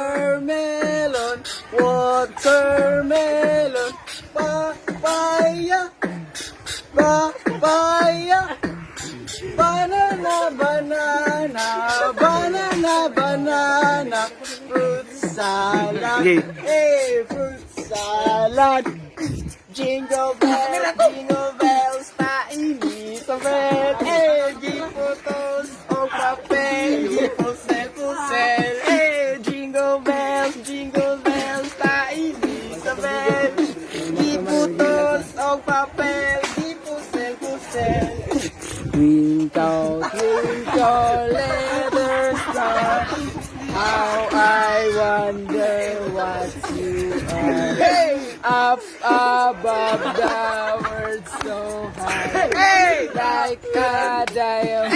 Watermelon, watermelon, papaya, papaya, banana, banana, banana, banana, fruit salad, hey, fruit salad, jingle bells, paini sa bed, hey, giputos o papel, gipusel, pusel, hey, jingle bells, paini sa bed, giputos o papel, gipusel, pusel. Twinkle, twinkle, little star, how I wonder what you are. Hey! Up above the world so high, hey! Like a diamond.